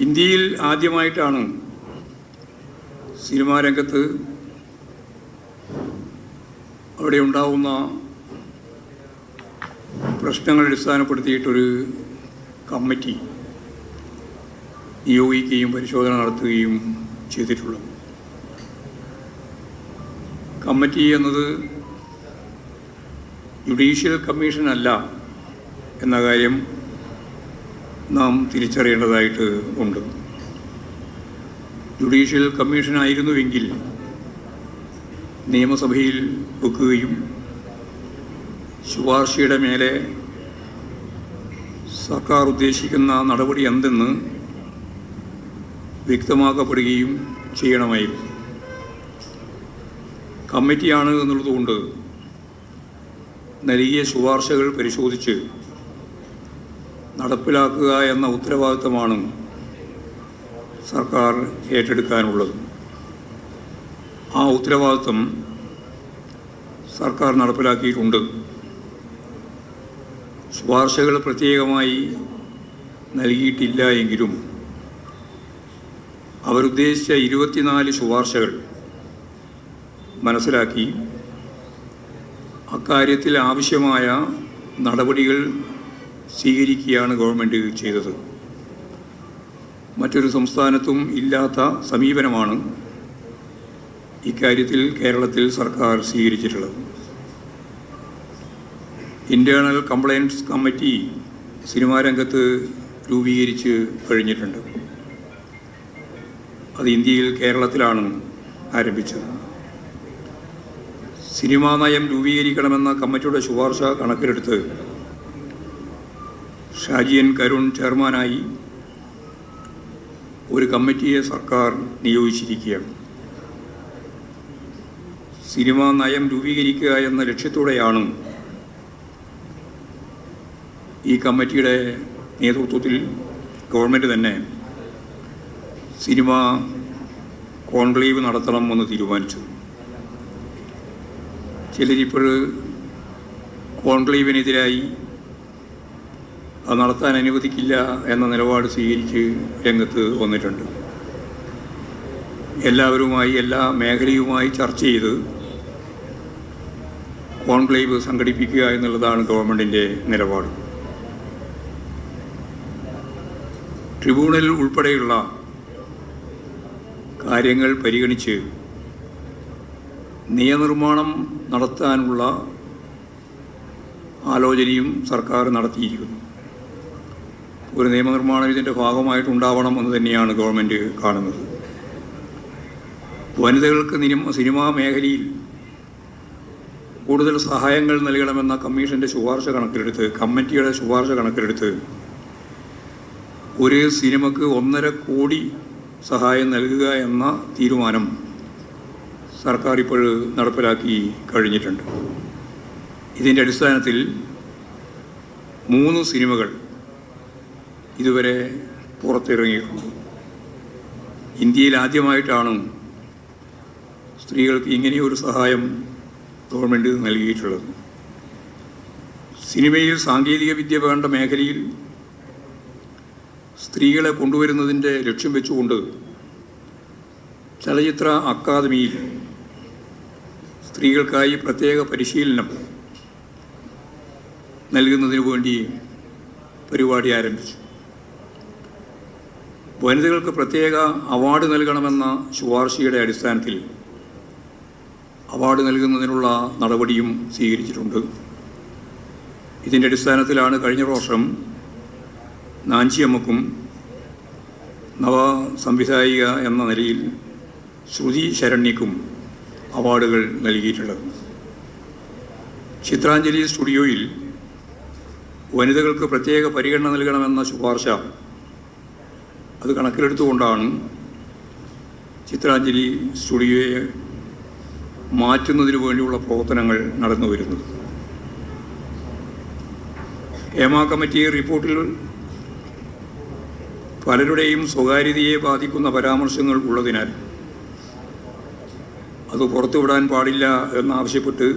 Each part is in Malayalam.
ഇന്ത്യയിൽ ആദ്യമായിട്ടാണ് സിനിമാ രംഗത്ത് അവിടെ ഉണ്ടാവുന്ന പ്രശ്നങ്ങൾ അടിസ്ഥാനപ്പെടുത്തിയിട്ടൊരു കമ്മിറ്റി നിയോഗിക്കുകയും പരിശോധന നടത്തുകയും ചെയ്തിട്ടുള്ളത്. കമ്മിറ്റി എന്നത് ജുഡീഷ്യൽ കമ്മീഷൻ അല്ല എന്ന കാര്യം നാം തിരിച്ചറിയേണ്ടതായിട്ട് ഉണ്ട്. ജുഡീഷ്യൽ കമ്മീഷനായിരുന്നുവെങ്കിൽ നിയമസഭയിൽ വെക്കുകയും ശുപാർശയുടെ മേലെ സർക്കാർ ഉദ്ദേശിക്കുന്ന നടപടി എന്തെന്ന് വ്യക്തമാക്കപ്പെടുകയും ചെയ്യണമായിരുന്നു. കമ്മിറ്റിയാണ് എന്നുള്ളതുകൊണ്ട് നൽകിയ ശുപാർശകൾ പരിശോധിച്ച് നടപ്പിലാക്കുക എന്ന ഉത്തരവാദിത്തമാണ് സർക്കാർ ഏറ്റെടുക്കാനുള്ളത്. ആ ഉത്തരവാദിത്തം സർക്കാർ നടപ്പിലാക്കിയിട്ടുണ്ട്. ശുപാർശകൾ പ്രത്യേകമായി നൽകിയിട്ടില്ല എങ്കിലും അവരുദ്ദേശിച്ച 24 ശുപാർശകൾ മനസ്സിലാക്കി അക്കാര്യത്തിൽ ആവശ്യമായ നടപടികൾ സ്വീകരിക്കുകയാണ് ഗവൺമെൻറ് ചെയ്തത്. മറ്റൊരു സംസ്ഥാനത്തും ഇല്ലാത്ത സമീപനമാണ് ഇക്കാര്യത്തിൽ കേരളത്തിൽ സർക്കാർ സ്വീകരിച്ചിട്ടുള്ളത്. ഇൻ്റേണൽ കംപ്ലയിൻറ്റ്സ് കമ്മിറ്റി സിനിമാ രംഗത്ത് രൂപീകരിച്ച് കഴിഞ്ഞിട്ടുണ്ട്. അത് ഇന്ത്യയിൽ കേരളത്തിലാണ് ആരംഭിച്ചത്. സിനിമാ നയം രൂപീകരിക്കണമെന്ന കമ്മിറ്റിയുടെ ശുപാർശ കണക്കിലെടുത്ത് ഷാജി എൻ കരുൺ ചെയർമാനായി ഒരു കമ്മിറ്റിയെ സർക്കാർ നിയോഗിച്ചിരിക്കുകയാണ്. സിനിമാ നയം രൂപീകരിക്കുക എന്ന ലക്ഷ്യത്തോടെയാണ് ഈ കമ്മിറ്റിയുടെ നേതൃത്വത്തിൽ ഗവൺമെൻറ് തന്നെ സിനിമ കോൺക്ലേവ് നടത്തണമെന്ന് തീരുമാനിച്ചു. ചിലരിപ്പോൾ കോൺക്ലേവിനെതിരായി അത് നടത്താൻ അനുവദിക്കില്ല എന്ന നിലപാട് സ്വീകരിച്ച് രംഗത്ത് വന്നിട്ടുണ്ട്. എല്ലാവരുമായി എല്ലാ മേഖലയുമായി ചർച്ച ചെയ്ത് കോൺക്ലേവ് സംഘടിപ്പിക്കുക എന്നുള്ളതാണ് ഗവൺമെൻറ്റിൻ്റെ നിലപാട്. ട്രിബ്യൂണൽ ഉൾപ്പെടെയുള്ള കാര്യങ്ങൾ പരിഗണിച്ച് നിയമനിർമ്മാണം നടത്താനുള്ള ആലോചനയും സർക്കാർ നടത്തിയിരിക്കുന്നു. ഒരു നിയമനിർമ്മാണം ഇതിൻ്റെ ഭാഗമായിട്ടുണ്ടാവണം എന്ന് തന്നെയാണ് ഗവൺമെൻറ് കാണുന്നത്. വനിതകൾക്ക് സിനിമാ മേഖലയിൽ കൂടുതൽ സഹായങ്ങൾ നൽകണമെന്ന കമ്മീഷൻ്റെ ശുപാർശ കണക്കിലെടുത്ത്, കമ്മിറ്റിയുടെ ശുപാർശ കണക്കിലെടുത്ത് ഒരു സിനിമയ്ക്ക് 1.5 കോടി സഹായം നൽകുക എന്ന തീരുമാനം സർക്കാർ ഇപ്പോൾ നടപ്പിലാക്കി കഴിഞ്ഞിട്ടുണ്ട്. ഇതിൻ്റെ അടിസ്ഥാനത്തിൽ 3 സിനിമകൾ ഇതുവരെ പുറത്തിറങ്ങിയിട്ടുണ്ട്. ഇന്ത്യയിൽ ആദ്യമായിട്ടാണ് സ്ത്രീകൾക്ക് ഇങ്ങനെയൊരു സഹായം ഗവൺമെൻറ് നൽകിയിട്ടുള്ളത്. സിനിമയിൽ സാങ്കേതിക വിദ്യ വേണ്ട മേഖലയിൽ സ്ത്രീകളെ കൊണ്ടുവരുന്നതിൻ്റെ ലക്ഷ്യം വെച്ചുകൊണ്ട് ചലച്ചിത്ര അക്കാദമിയിൽ സ്ത്രീകൾക്കായി പ്രത്യേക പരിശീലനം നൽകുന്നതിന് വേണ്ടി പരിപാടി ആരംഭിച്ചു. വനിതകൾക്ക് പ്രത്യേക അവാർഡ് നൽകണമെന്ന ശുപാർശയുടെ അടിസ്ഥാനത്തിൽ അവാർഡ് നൽകുന്നതിനുള്ള നടപടിയും സ്വീകരിച്ചിട്ടുണ്ട്. ഇതിൻ്റെ അടിസ്ഥാനത്തിലാണ് കഴിഞ്ഞ വർഷം നാഞ്ചിയമ്മക്കും നവ സംവിധായിക എന്ന നിലയിൽ ശ്രുതി ശരണ്യക്കും അവാർഡുകൾ നൽകിയിട്ടുള്ളത്. ചിത്രാഞ്ജലി സ്റ്റുഡിയോയിൽ വനിതകൾക്ക് പ്രത്യേക പരിഗണന നൽകണമെന്ന ശുപാർശ അത് കണക്കിലെടുത്തുകൊണ്ടാണ് ചിത്രാഞ്ജലി സ്റ്റുഡിയോയെ മാറ്റുന്നതിന് വേണ്ടിയുള്ള പ്രവർത്തനങ്ങൾ നടന്നു വരുന്നത്. ഹേമ കമ്മിറ്റി റിപ്പോർട്ടിൽ പലരുടെയും സ്വകാര്യതയെ ബാധിക്കുന്ന പരാമർശങ്ങൾ ഉള്ളതിനാൽ അത് പുറത്തുവിടാൻ പാടില്ല എന്നാവശ്യപ്പെട്ട്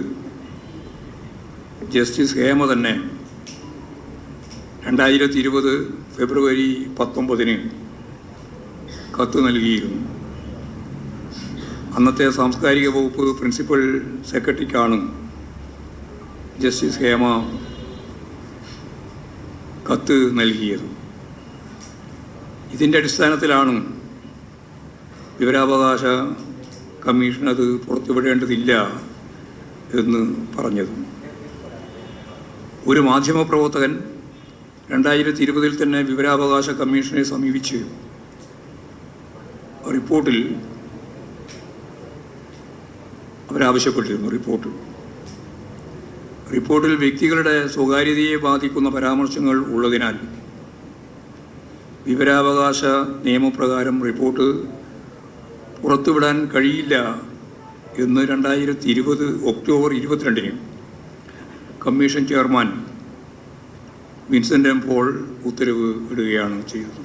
ജസ്റ്റിസ് ഹേമ തന്നെ 2020 ഫെബ്രുവരി 19 കത്ത് നൽകിയിരുന്നു. അന്നത്തെ സാംസ്കാരിക വകുപ്പ് പ്രിൻസിപ്പൽ സെക്രട്ടറിക്കാണ് ജസ്റ്റിസ് ഹേമ കത്ത് നൽകിയത്. ഇതിൻ്റെ അടിസ്ഥാനത്തിലാണ് വിവരാവകാശ കമ്മീഷൻ അത് പുറത്തുവിടേണ്ടതില്ല എന്ന് പറഞ്ഞത്. ഒരു മാധ്യമപ്രവർത്തകൻ 2020 തന്നെ വിവരാവകാശ കമ്മീഷനെ സമീപിച്ച് റിപ്പോർട്ടിൽ അവരാവശ്യപ്പെട്ടിരുന്നു. റിപ്പോർട്ടിൽ വ്യക്തികളുടെ സ്വകാര്യതയെ ബാധിക്കുന്ന പരാമർശങ്ങൾ ഉള്ളതിനാൽ വിവരാവകാശ നിയമപ്രകാരം റിപ്പോർട്ട് പുറത്തുവിടാൻ കഴിയില്ല എന്ന് 2020 October 22 commission chairman Vincent M Paul ഉത്തരവ് ഇടുകയാണ് ചെയ്തത്.